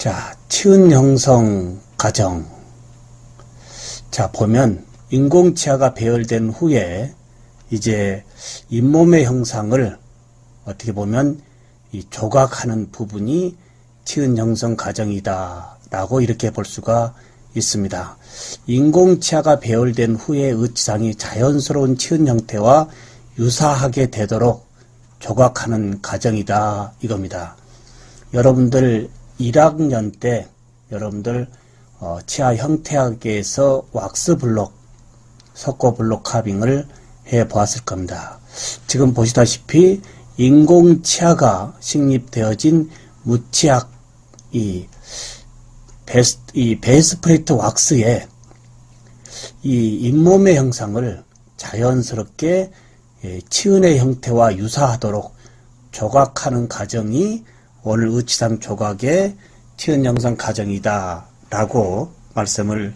자, 치은 형성 과정. 자, 보면 인공치아가 배열된 후에 이제 잇몸의 형상을 어떻게 보면 이 조각하는 부분이 치은 형성 과정이다 라고 이렇게 볼 수가 있습니다. 인공치아가 배열된 후에 의치상이 자연스러운 치은 형태와 유사하게 되도록 조각하는 과정이다 이겁니다. 여러분들 1학년 때 여러분들 치아 형태학에서 왁스 블록, 석고 블록 카빙을 해 보았을 겁니다. 지금 보시다시피 인공치아가 식립되어진 무치약 이 베이스 플레이트 왁스에 이 잇몸의 형상을 자연스럽게 치은의 형태와 유사하도록 조각하는 과정이 오늘 의치상 조각의 치은 형성 과정이다 라고 말씀을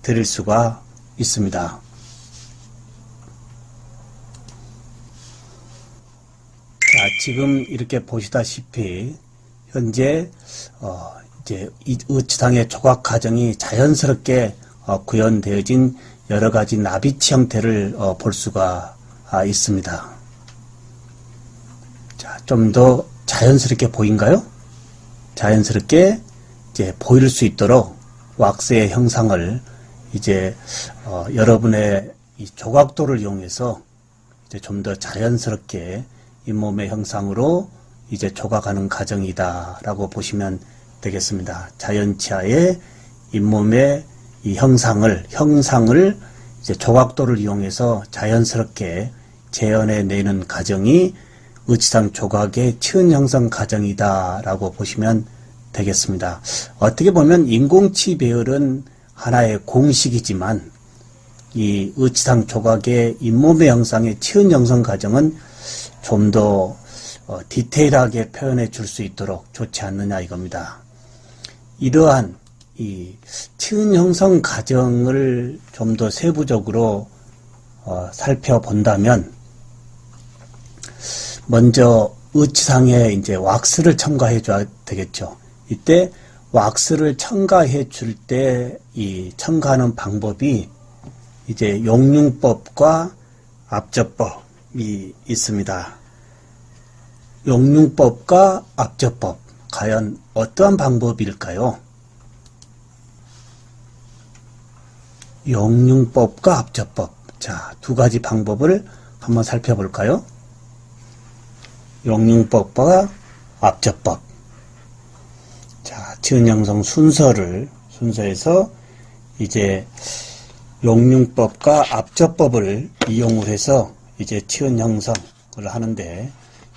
드릴 수가 있습니다. 자, 지금 이렇게 보시다시피 현재 이제 이 의치상의 조각 과정이 자연스럽게 구현되어진 여러 가지 나비치 형태를 볼 수가 있습니다. 자, 좀 더 자연스럽게 보인가요? 자연스럽게 이제 보일 수 있도록 왁스의 형상을 이제 여러분의 이 조각도를 이용해서 이제 좀 더 자연스럽게 잇몸의 형상으로 이제 조각하는 과정이다라고 보시면 되겠습니다. 자연치아의 잇몸의 이 형상을 이제 조각도를 이용해서 자연스럽게 재현해내는 과정이 의치상 조각의 치은 형성 과정이다라고 보시면 되겠습니다. 어떻게 보면 인공치 배열은 하나의 공식이지만 이 의치상 조각의 잇몸의 형상의 치은 형성 과정은 좀 더 디테일하게 표현해 줄 수 있도록 좋지 않느냐 이겁니다. 이러한 이 치은 형성 과정을 좀 더 세부적으로 살펴본다면 먼저 의치상에 이제 왁스를 첨가해 줘야 되겠죠. 이때 왁스를 첨가해 줄 때 이 첨가하는 방법이 이제 용융법과 압접법이 있습니다. 용융법과 압접법, 과연 어떠한 방법일까요? 용융법과 압접법. 자, 두 가지 방법을 한번 살펴볼까요? 용융법과 압접법. 자, 치은 형성 순서에서 이제 용융법과 압접법을 이용을 해서 이제 치은 형성을 하는데,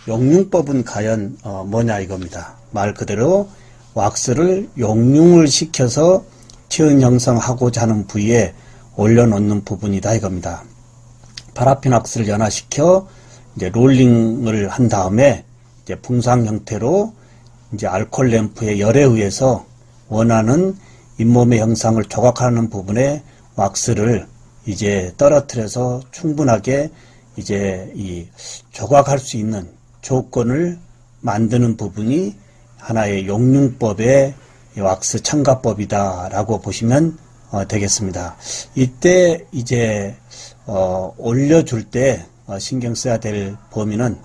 용융법은 과연 뭐냐 이겁니다. 말 그대로 왁스를 용융을 시켜서 치은 형성하고자 하는 부위에 올려놓는 부분이다 이겁니다. 파라핀 왁스를 연화시켜 이제 롤링을 한 다음에 이제 붕상 형태로 이제 알코올 램프의 열에 의해서 원하는 잇몸의 형상을 조각하는 부분에 왁스를 이제 떨어뜨려서 충분하게 이제 이 조각할 수 있는 조건을 만드는 부분이 하나의 용융법의 왁스 첨가법이다라고 보시면 되겠습니다. 이때 이제 올려줄 때 신경 써야 될 범위는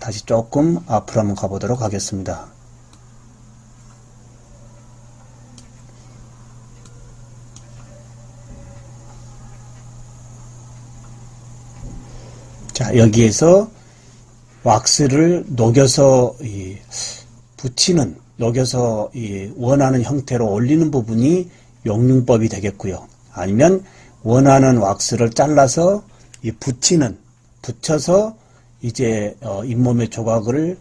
다시 조금 앞으로 한번 가보도록 하겠습니다. 자, 여기에서 왁스를 녹여서 녹여서 원하는 형태로 올리는 부분이 용융법이 되겠고요. 아니면 원하는 왁스를 잘라서 붙여서 이제 잇몸의 조각을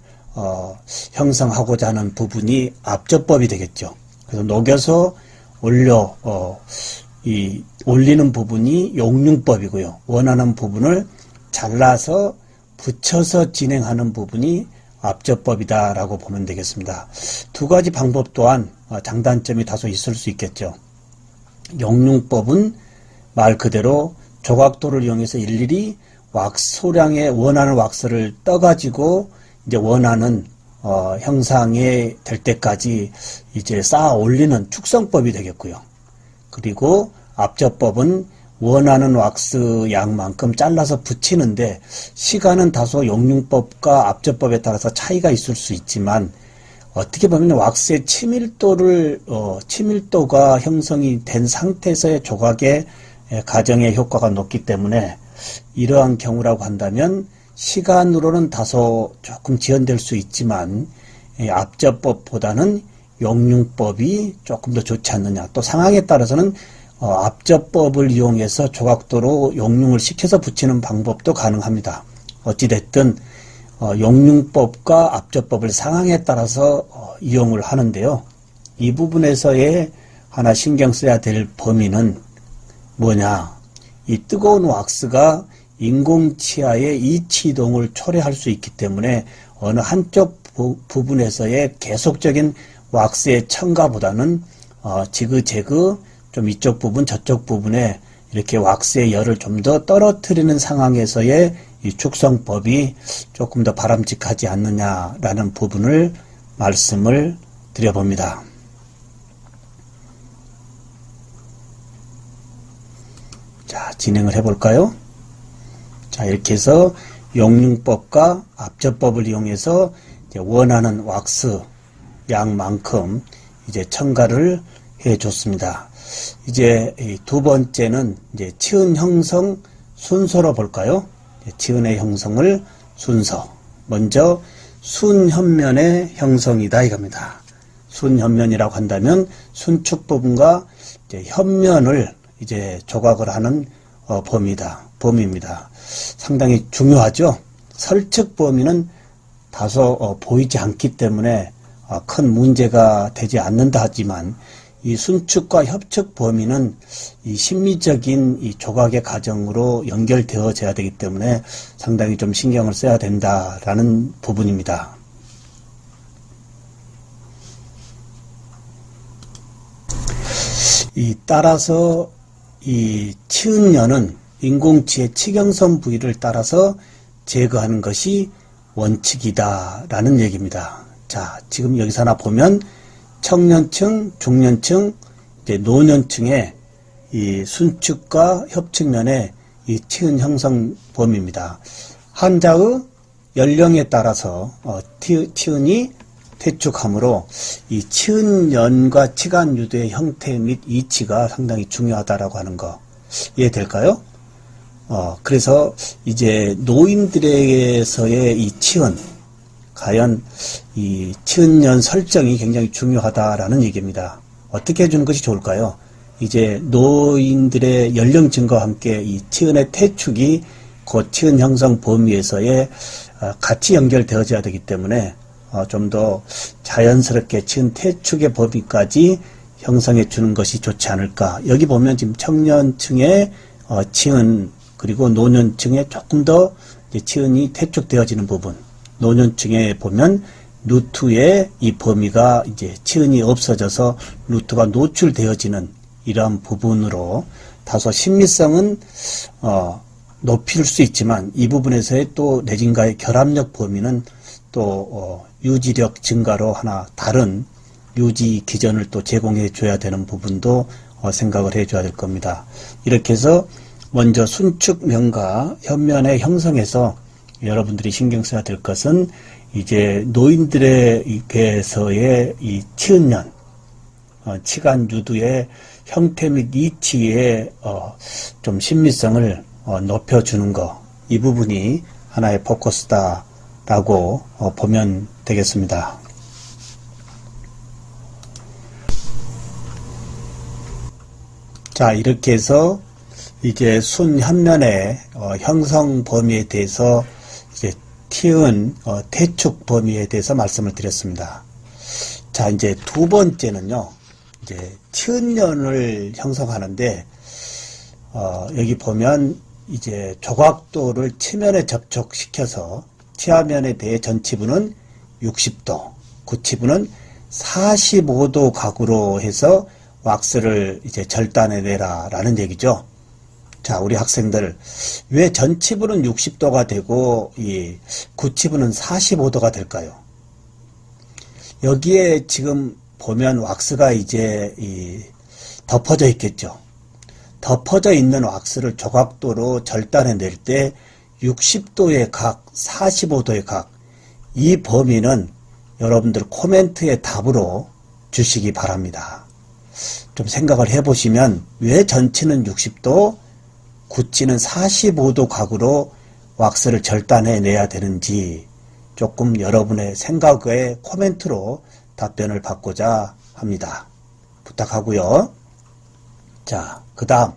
형성하고자 하는 부분이 압접법이 되겠죠. 그래서 녹여서 올리는 부분이 용융법이고요. 원하는 부분을 잘라서 붙여서 진행하는 부분이 압접법이다라고 보면 되겠습니다. 두 가지 방법 또한 장단점이 다소 있을 수 있겠죠. 용융법은 말 그대로 조각도를 이용해서 일일이 왁스 소량의 원하는 왁스를 떠가지고 이제 원하는 형상이 될 때까지 이제 쌓아 올리는 축성법이 되겠고요. 그리고 앞접법은 원하는 왁스 양만큼 잘라서 붙이는데 시간은 다소 용융법과 앞접법에 따라서 차이가 있을 수 있지만 어떻게 보면 왁스의 치밀도가 형성이 된 상태에서의 조각의 가정의 효과가 높기 때문에 이러한 경우라고 한다면 시간으로는 다소 조금 지연될 수 있지만 앞접법보다는 용융법이 조금 더 좋지 않느냐. 또 상황에 따라서는 앞접법을 이용해서 조각도로 용융을 시켜서 붙이는 방법도 가능합니다. 어찌됐든 용융법과 앞접법을 상황에 따라서 이용을 하는데요. 이 부분에서의 하나 신경 써야 될 범위는 뭐냐. 이 뜨거운 왁스가 인공치아의 이치이동을 초래할 수 있기 때문에 어느 한쪽 부분에서의 계속적인 왁스의 첨가보다는 지그재그 좀 이쪽 부분 저쪽 부분에 이렇게 왁스의 열을 좀 더 떨어뜨리는 상황에서의 이 축성법이 조금 더 바람직하지 않느냐라는 부분을 말씀을 드려봅니다. 자, 진행을 해볼까요? 자, 이렇게 해서 용융법과 앞접법을 이용해서 이제 원하는 왁스 양만큼 이제 첨가를 해 줬습니다. 이제 두 번째는 이제 치은 형성 순서로 볼까요? 치은의 형성을 순서. 먼저 순현면의 형성이다 이겁니다. 순현면이라고 한다면 순축 부분과 이제 현면을 이제 조각을 하는 범위입니다. 상당히 중요하죠. 설측 범위는 다소 보이지 않기 때문에 큰 문제가 되지 않는다 하지만 이 순축과 협축 범위는 이 심미적인 이 조각의 과정으로 연결되어져야 되기 때문에 상당히 좀 신경을 써야 된다라는 부분입니다. 따라서 이 치은연은 인공치의 치경선 부위를 따라서 제거하는 것이 원칙이다라는 얘기입니다. 자, 지금 여기서 하나 보면 청년층, 중년층, 이제 노년층의 이 순축과 협축면의 이 치은 형성 범위입니다. 환자의 연령에 따라서 치은이 퇴축하므로 이 치은연과 치간 유두의 형태 및 이치가 상당히 중요하다라고 하는 거 이해될까요? 그래서 이제 노인들에게서의 이 치은, 과연 이 치은연 설정이 굉장히 중요하다라는 얘기입니다. 어떻게 해주는 것이 좋을까요? 이제 노인들의 연령층과 함께 이 치은의 퇴축이 그 치은 형성 범위에서의 같이 연결되어져야 되기 때문에 좀 더 자연스럽게 치은 퇴축의 범위까지 형성해 주는 것이 좋지 않을까. 여기 보면 지금 청년층의 치은 그리고 노년층에 조금 더 치은이 퇴축되어지는 부분, 노년층에 보면 루트의 이 범위가 이제 치은이 없어져서 루트가 노출되어지는 이러한 부분으로 다소 심미성은 높일 수 있지만 이 부분에서의 또 내진과의 결합력 범위는 또 유지력 증가로 하나 다른 유지 기전을 또 제공해 줘야 되는 부분도 생각을 해 줘야 될 겁니다. 이렇게 해서 먼저 순축면과 현면의 형성에서 여러분들이 신경 써야 될 것은 이제 노인들에게서의 이 치은연, 치간 유두의 형태 및 이치의 좀 신미성을 높여주는 거, 이 부분이 하나의 포커스다라고 보면 되겠습니다. 자, 이렇게 해서 이제 순현면의 형성 범위에 대해서 이제 치은 퇴축 범위에 대해서 말씀을 드렸습니다. 자, 이제 두 번째는요, 이제 치은연을 형성하는데 여기 보면 이제 조각도를 치면에 접촉시켜서 치아면에 대해 전치부는 60도, 구치부는 45도 각으로 해서 왁스를 이제 절단해내라 라는 얘기죠. 자, 우리 학생들, 왜 전치부는 60도가 되고 이 구치부는 45도가 될까요? 여기에 지금 보면 왁스가 이제 덮어져 있겠죠. 덮어져 있는 왁스를 조각도로 절단해 낼 때 60도의 각, 45도의 각, 이 범위는 여러분들 코멘트의 답으로 주시기 바랍니다. 좀 생각을 해보시면 왜 전치는 60도, 구치는 45도 각으로 왁스를 절단해 내야 되는지 조금 여러분의 생각에 코멘트로 답변을 받고자 합니다. 부탁하고요. 자, 그 다음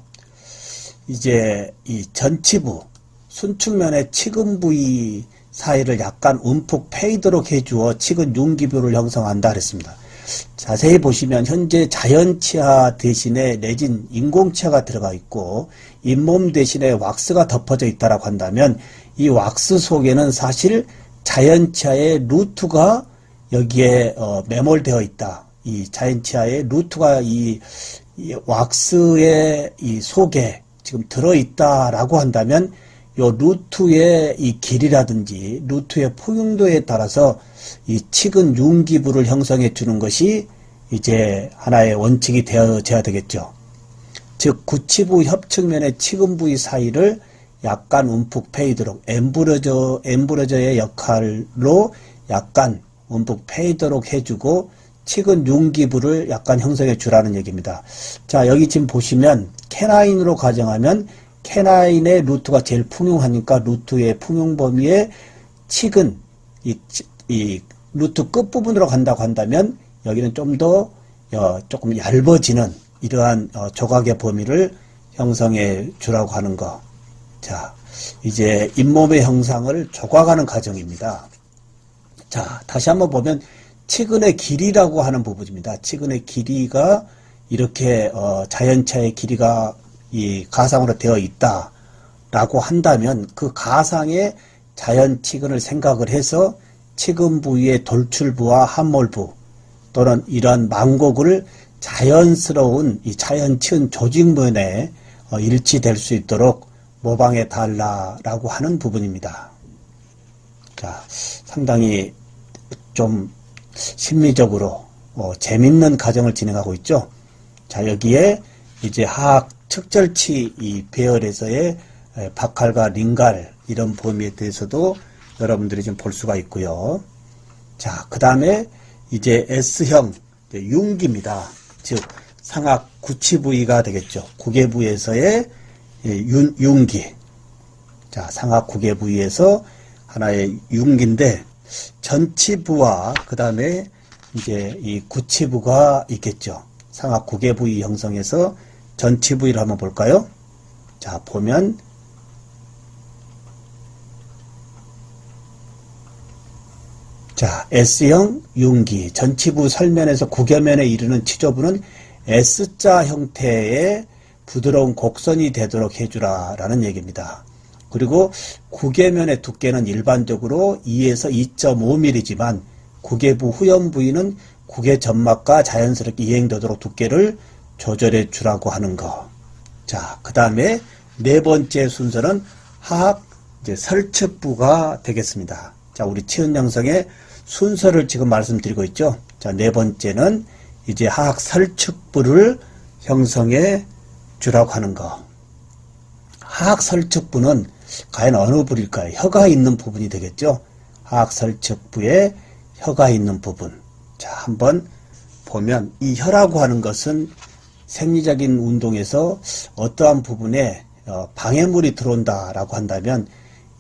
이제 이 전치부, 순측면의 치근 부위 사이를 약간 움푹 패이도록 해주어 치근 융기부를 형성한다 그랬습니다. 자세히 보시면 현재 자연치아 대신에 내진 인공치아가 들어가 있고 잇몸 대신에 왁스가 덮어져 있다라고 한다면 이 왁스 속에는 사실 자연치아의 루트가 여기에 매몰되어 있다. 이 자연치아의 루트가 이 왁스의 이 속에 지금 들어있다라고 한다면 요 루트의 이 길이라든지 루트의 포용도에 따라서 이 치근 융기부를 형성해 주는 것이 이제 하나의 원칙이 되어져야 되겠죠. 즉 구치부 협측면의 치근 부위 사이를 약간 움푹 패이도록 엠브러저의 역할로 약간 움푹 패이도록 해주고 치근 융기부를 약간 형성해 주라는 얘기입니다. 자, 여기 지금 보시면 캐나인으로 가정하면 캐나인의 루트가 제일 풍용하니까 루트의 풍용 범위에 치근 이 루트 끝부분으로 간다고 한다면 여기는 좀 더 조금 얇아지는 이러한 조각의 범위를 형성해 주라고 하는 거. 자, 이제 잇몸의 형상을 조각하는 과정입니다. 자, 다시 한번 보면 치근의 길이라고 하는 부분입니다. 치근의 길이가 이렇게 자연차의 길이가 이 가상으로 되어 있다라고 한다면 그 가상의 자연 치근을 생각을 해서 치근 부위의 돌출부와 함몰부 또는 이러한 망곡을 자연스러운 이 자연 치은 조직면에 일치될 수 있도록 모방해 달라라고 하는 부분입니다. 자, 상당히 좀 심리적으로 재밌는 과정을 진행하고 있죠. 자, 여기에 이제 하악 측절치 이 배열에서의 박칼과 링갈 이런 범위에 대해서도 여러분들이 좀 볼 수가 있고요. 자, 그 다음에 이제 S형 융기입니다. 즉 상악 구치 부위가 되겠죠. 구개 부위에서의 융기. 자, 상악 구개 부위에서 하나의 융기인데 전치부와 그 다음에 이제 이 구치부가 있겠죠. 상악 구개 부위 형성해서 전치 부위를 한번 볼까요? 자, 보면 자, S형 융기 전치부 설면에서 구개면에 이르는 치조부는 S자 형태의 부드러운 곡선이 되도록 해주라 라는 얘기입니다. 그리고 구개면의 두께는 일반적으로 2에서 2.5mm지만 구개부 후연 부위는 구개 점막과 자연스럽게 이행되도록 두께를 조절해 주라고 하는 거. 자, 그 다음에 네 번째 순서는 하악 이제 설측부가 되겠습니다. 자, 우리 치은 형성의 순서를 지금 말씀드리고 있죠. 자, 네 번째는 이제 하악 설측부를 형성해 주라고 하는 거. 하악 설측부는 과연 어느 부위일까요? 혀가 있는 부분이 되겠죠. 하악 설측부에 혀가 있는 부분. 자, 한번 보면 이 혀라고 하는 것은 생리적인 운동에서 어떠한 부분에 방해물이 들어온다라고 한다면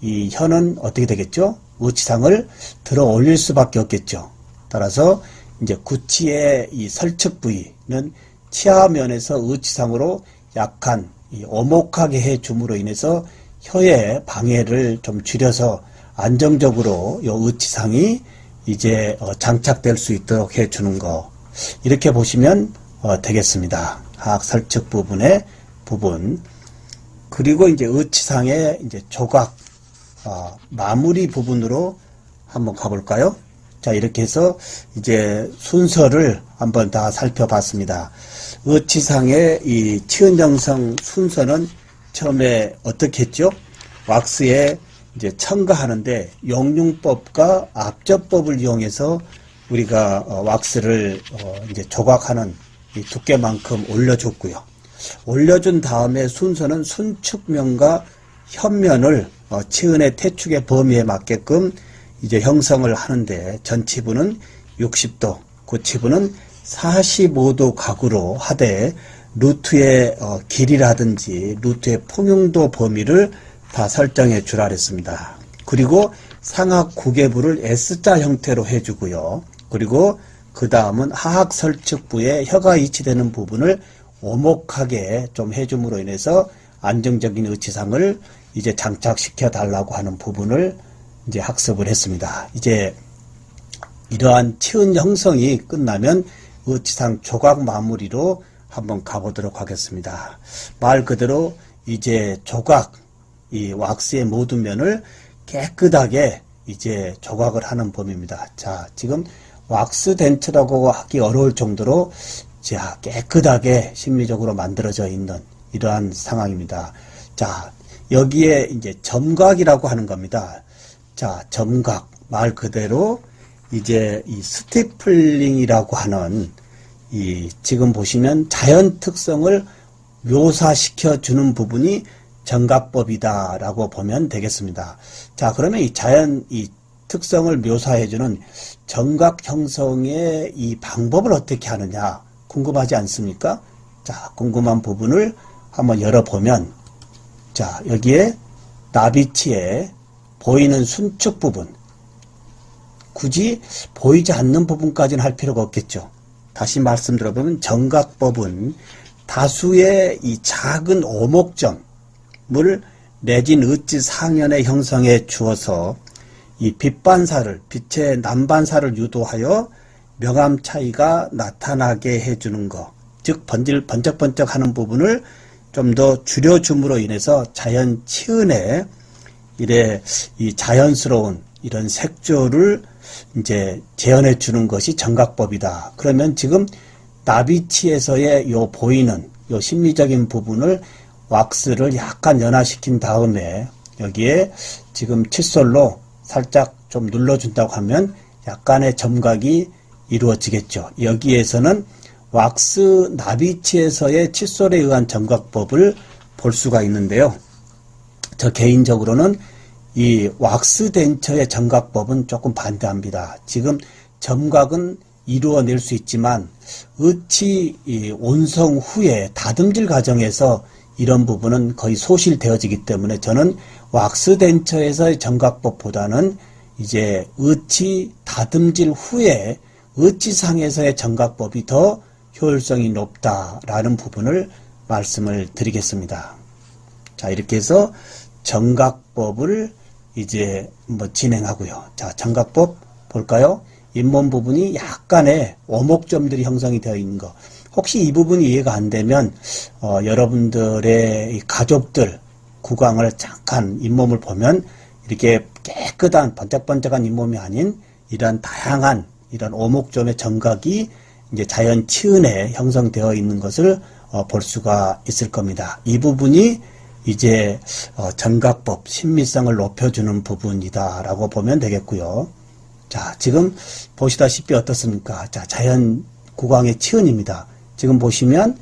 이 혀는 어떻게 되겠죠? 의치상을 들어 올릴 수밖에 없겠죠. 따라서 이제 구치의 이 설측 부위는 치아면에서 의치상으로 약간 오목하게 해 줌으로 인해서 혀의 방해를 좀 줄여서 안정적으로 이 의치상이 이제 장착될 수 있도록 해 주는 거. 이렇게 보시면 되겠습니다. 하악 설측 부분의 부분. 그리고 이제 의치상의 이제 조각, 마무리 부분으로 한번 가볼까요? 자, 이렇게 해서 이제 순서를 한번 다 살펴봤습니다. 의치상의 이 치은 형성 순서는 처음에 어떻게 했죠? 왁스에 이제 첨가하는데 용융법과 압접법을 이용해서 우리가 왁스를 이제 조각하는 이 두께만큼 올려줬고요. 올려준 다음에 순서는 순축면과 현면을 치은의 태축의 범위에 맞게끔 이제 형성을 하는데, 전치부는 60도, 고치부는 45도 각으로 하되 루트의 길이라든지 루트의 평형도 범위를 다 설정해 주라 그랬습니다. 그리고 상악 구개부를 S자 형태로 해주고요. 그리고 그 다음은 하악 설측부에 혀가 위치되는 부분을 오목하게 좀 해줌으로 인해서 안정적인 의치상을 이제 장착시켜 달라고 하는 부분을 이제 학습을 했습니다. 이제 이러한 치은 형성이 끝나면 의치상 조각 마무리로 한번 가보도록 하겠습니다. 말 그대로 이제 조각, 이 왁스의 모든 면을 깨끗하게 이제 조각을 하는 범위입니다. 자, 지금 왁스 덴처라고 하기 어려울 정도로 자, 깨끗하게 심미적으로 만들어져 있는 이러한 상황입니다. 자, 여기에 이제 점각이라고 하는 겁니다. 자, 점각, 말 그대로 이제 이 스티플링이라고 하는 이 지금 보시면 자연 특성을 묘사시켜 주는 부분이 점각법이다 라고 보면 되겠습니다. 자, 그러면 이 자연 이 특성을 묘사해 주는 점각 형성의 이 방법을 어떻게 하느냐 궁금하지 않습니까? 자, 궁금한 부분을 한번 열어보면, 자, 여기에 나비치에 보이는 순축 부분, 굳이 보이지 않는 부분까지는 할 필요가 없겠죠. 다시 말씀드려보면 점각법은 다수의 이 작은 오목점을 내진 의치 상현에 형성해 주어서 이 빛반사를, 빛의 난반사를 유도하여 명암 차이가 나타나게 해주는 것, 즉 번쩍번쩍하는 부분을 좀 더 줄여줌으로 인해서 자연 치은에 이래 이 자연스러운 이런 색조를 이제 재현해 주는 것이 점각법이다. 그러면 지금 나비치에서의 요 보이는 요 심미적인 부분을 왁스를 약간 연화시킨 다음에 여기에 지금 칫솔로 살짝 좀 눌러준다고 하면 약간의 점각이 이루어지겠죠. 여기에서는 왁스 나비치에서의 칫솔에 의한 점각법을 볼 수가 있는데요. 저 개인적으로는 이 왁스 덴처의 점각법은 조금 반대합니다. 지금 점각은 이루어낼 수 있지만 의치 온성 후에 다듬질 과정에서 이런 부분은 거의 소실되어지기 때문에 저는 왁스 덴처에서의 점각법보다는 이제 의치 다듬질 후에 의치상에서의 점각법이 더 효율성이 높다라는 부분을 말씀을 드리겠습니다. 자, 이렇게 해서 점각법을 이제 진행하고요. 자, 점각법 볼까요? 잇몸 부분이 약간의 오목점들이 형성이 되어 있는 거. 혹시 이 부분이 이해가 안 되면 여러분들의 가족들 구강을 잠깐 잇몸을 보면 이렇게 깨끗한 번쩍번쩍한 잇몸이 아닌 이런 다양한 이런 오목점의 점각이 이제 자연 치은에 형성되어 있는 것을 볼 수가 있을 겁니다. 이 부분이 이제 점각법 신미성을 높여주는 부분이다라고 보면 되겠고요. 자, 지금 보시다시피 어떻습니까? 자, 자연 구강의 치은입니다. 지금 보시면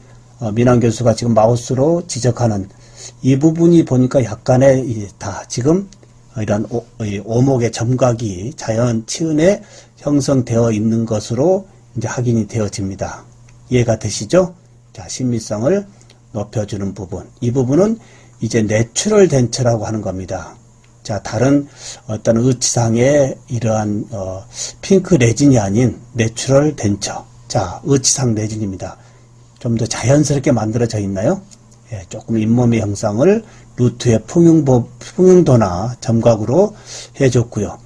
민환 교수가 지금 마우스로 지적하는 이 부분이 보니까 약간의 다 지금 이런 오목의 점각이 자연 치은에 형성되어 있는 것으로 이제 확인이 되어집니다. 이해가 되시죠? 자, 신미성을 높여주는 부분. 이 부분은 이제 내추럴 덴처라고 하는 겁니다. 자, 다른 어떤 의치상의 이러한 핑크 레진이 아닌 내추럴 덴처. 자, 의치상 레진입니다. 좀 더 자연스럽게 만들어져 있나요? 예, 조금 잇몸의 형상을 루트의 풍용도나 점각으로 해줬고요.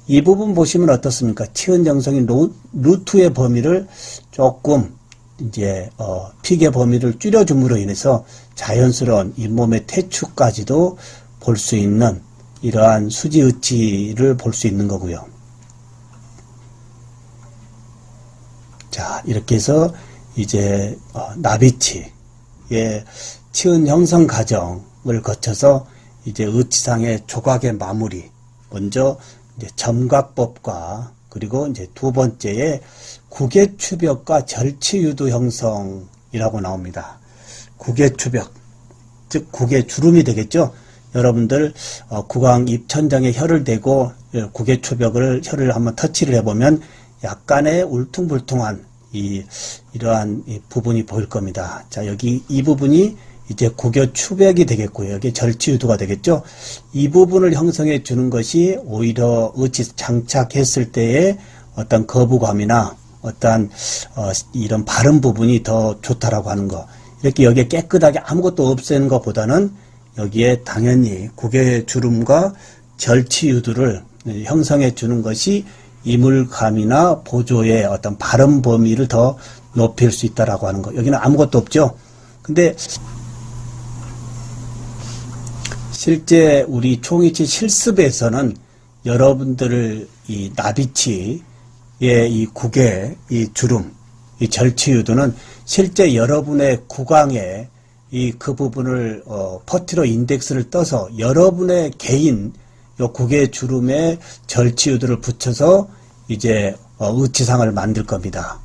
이 부분 보시면 어떻습니까? 치은 형성인 루트의 범위를 조금 이제 픽의 범위를 줄여줌으로 인해서 자연스러운 잇몸의 태축까지도 볼 수 있는 이러한 수지 의치를 볼 수 있는 거고요. 자, 이렇게 해서 이제 나비치의 치은 형성 과정을 거쳐서 이제 의치상의 조각의 마무리, 먼저 이제 점각법과 그리고 이제 두 번째에 구개추벽과 절치유두 형성이라고 나옵니다. 구개추벽, 즉 구개주름이 되겠죠. 여러분들 구강 입천장에 혀를 대고 구개추벽을 혀를 한번 터치를 해보면 약간의 울퉁불퉁한 이러한 부분이 보일 겁니다. 자, 여기 이 부분이 이제 구개추벽이 되겠고요. 여기 절치유두가 되겠죠. 이 부분을 형성해 주는 것이 오히려 의치 장착했을 때의 어떤 거부감이나 어떤 이런 바른 부분이 더 좋다라고 하는 거. 이렇게 여기에 깨끗하게 아무것도 없애는 것보다는 여기에 당연히 구개주름과 절치유두를 형성해 주는 것이 이물감이나 보조의 어떤 바른 범위를 더 높일 수 있다라고 하는 거. 여기는 아무것도 없죠. 근데 실제 우리 총이치 실습에서는 여러분들을 이 나비치의 이 구개, 이 주름, 이 절치유두는 실제 여러분의 구강에 그 부분을 퍼티로 인덱스를 떠서 여러분의 개인 요 구개 주름에 절치유두를 붙여서 이제 의치상을 만들 겁니다.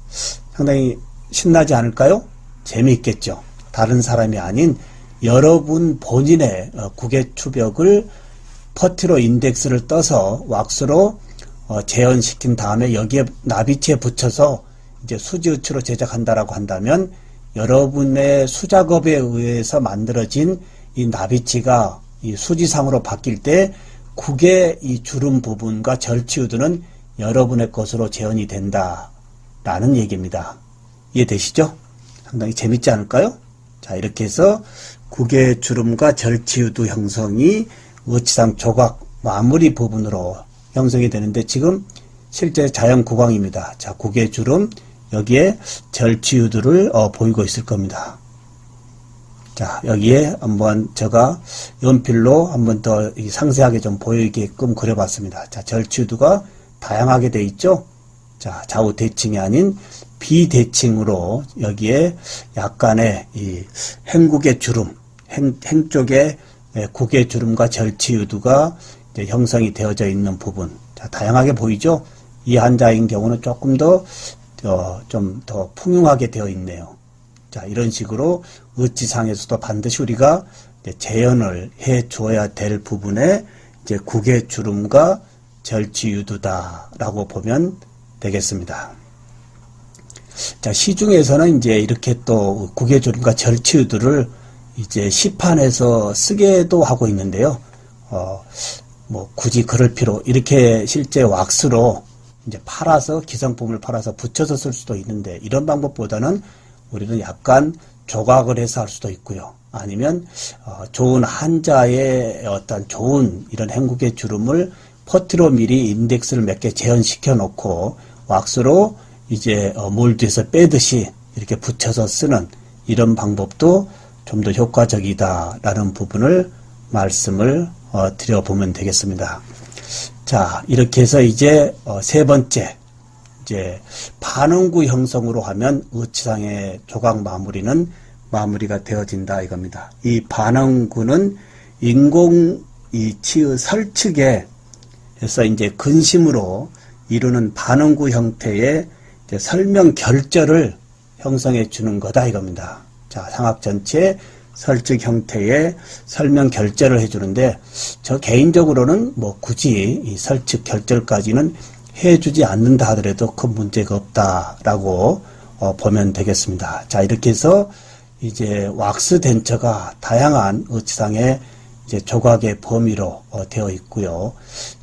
상당히 신나지 않을까요? 재미있겠죠. 다른 사람이 아닌 여러분 본인의 구개추벽을 퍼티로 인덱스를 떠서 왁스로 재현시킨 다음에 여기에 나비치에 붙여서 이제 수지의치로 제작한다라고 한다면 여러분의 수작업에 의해서 만들어진 이 나비치가 이 수지상으로 바뀔 때 구개 이 주름 부분과 절치유두는 여러분의 것으로 재현이 된다라는 얘기입니다. 이해되시죠? 상당히 재밌지 않을까요? 자, 이렇게 해서 구개 주름과 절치유두 형성이 의치상 조각 마무리 부분으로 형성이 되는데 지금 실제 자연 구강입니다. 자, 구개 주름 여기에 절치유두를 보이고 있을 겁니다. 자, 여기에 한번 제가 연필로 한번 더 상세하게 좀 보이게끔 그려봤습니다. 자, 절치유두가 다양하게 되어 있죠. 자, 좌우 대칭이 아닌 비대칭으로 여기에 약간의 이 행국의 주름, 행 쪽에 국의 주름과 절치유두가 이제 형성이 되어져 있는 부분. 자, 다양하게 보이죠? 이 환자인 경우는 조금 더 좀 더 풍요하게 되어 있네요. 자, 이런 식으로 의치상에서도 반드시 우리가 이제 재현을 해 주어야 될 부분에 이제 국의 주름과 절치유두다라고 보면 되겠습니다. 자, 시중에서는 이제 이렇게 또 국의 주름과 절치유두를 이제 시판에서 쓰게도 하고 있는데요. 뭐 굳이 그럴 필요 이렇게 실제 왁스로 이제 팔아서 기성품을 팔아서 붙여서 쓸 수도 있는데 이런 방법보다는 우리는 약간 조각을 해서 할 수도 있고요. 아니면 좋은 한자의 어떤 좋은 이런 행국의 주름을 퍼티로 미리 인덱스를 몇 개 재현시켜 놓고 왁스로 이제 몰드에서 빼듯이 이렇게 붙여서 쓰는 이런 방법도 좀 더 효과적이다라는 부분을 말씀을 드려보면 되겠습니다. 자, 이렇게 해서 이제 세 번째 이제 반응구 형성으로 하면 의치상의 조각 마무리는 마무리가 되어진다 이겁니다. 이 반응구는 인공 이 치의 설측에 해서 이제 근심으로 이루는 반응구 형태의 이제 설명 결절을 형성해 주는 거다 이겁니다. 자, 상악 전체 설측 형태의 설명 결절을 해주는데 저 개인적으로는 뭐 굳이 이 설측 결절까지는 해주지 않는다 하더라도 큰 문제가 없다라고 보면 되겠습니다. 자, 이렇게 해서 이제 왁스 덴처가 다양한 의치상의 이제 조각의 범위로 되어 있고요.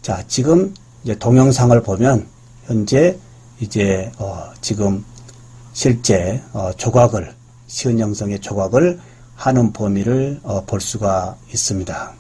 자, 지금 이제 동영상을 보면 현재 이제 지금 실제 조각을 시은 형성의 조각을 하는 범위를 볼 수가 있습니다.